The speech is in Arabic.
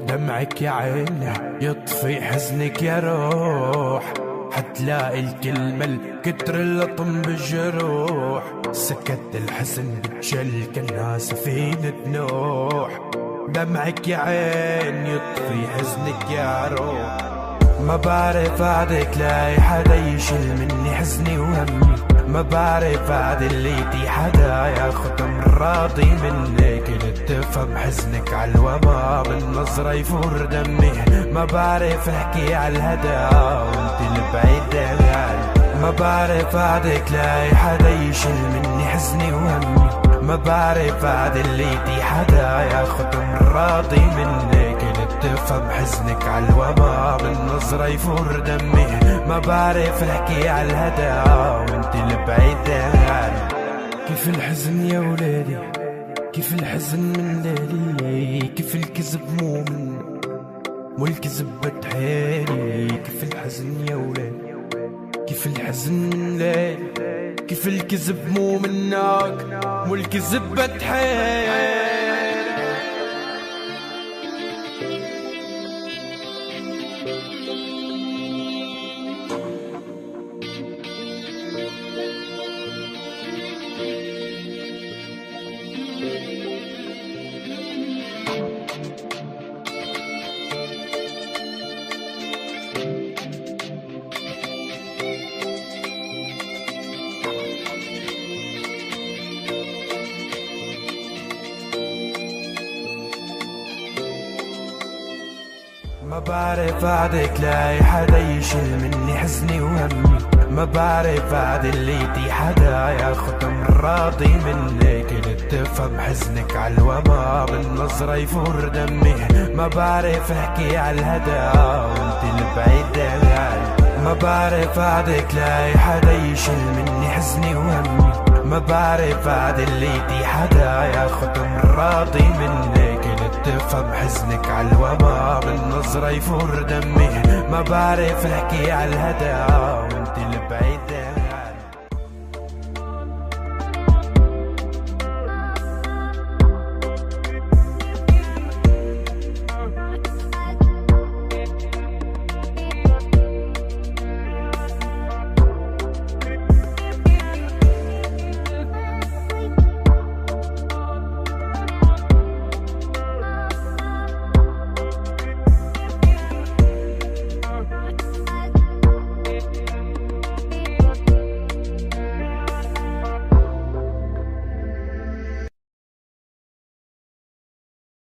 دمعك يا عيني يطفي حزنك يا روح، حتلاقي الكلمة الكتر اللطم بالجروح. سكت الحزن بتشل كأنها سفينة نوح. دمعك يا عين يطفي حزنك يا روح. ما بعرف بعدك لاقي حدا يشيل مني حزني وهمي. ما بعرف بعد اللي يدي حدا ياخد راضي منك. كنت تفهم حزنك عالوبا بالنظرة يفور دمي. ما بعرف احكي عالهدى وانت البعيد عني. ما بعرف بعدك لاقي حدا يشيل مني حزني وهمي. ما بعرف بعد اللي يدي حدا ياخد راضي منك. كنت تفهم حزنك عالوبا بالنظرة يفور دمي. ما بعرف احكي عالهدى وانت البعيد عني. كيف الحزن يا ولادي، كيف الحزن من ليلي. كيف الكذب مو الكذب بتحيلي. كيف الحزن يا ولادي، كيف الحزن من ليلي. كيف الكذب مو منك، مو الكذب بتحيلي. ما بعرف بعدك لاقي حدا يشيل مني حزني وهمي. ما بعرف بعد اللي يدي حدا ياخد راضي منك. كنت تفهم حزنك عالوبا بالنظرة يفور دمي. ما بعرف احكي عالهدى وانت البعيد عني. ما بعرف بعدك لاقي حدا يشيل مني حزني وهمي. ما بعرف بعد اللي يدي حدا ياخد راضي منك. تفهم حزنك عالوبا بالنظرة يفور دمي. ما بعرف احكي عالهدى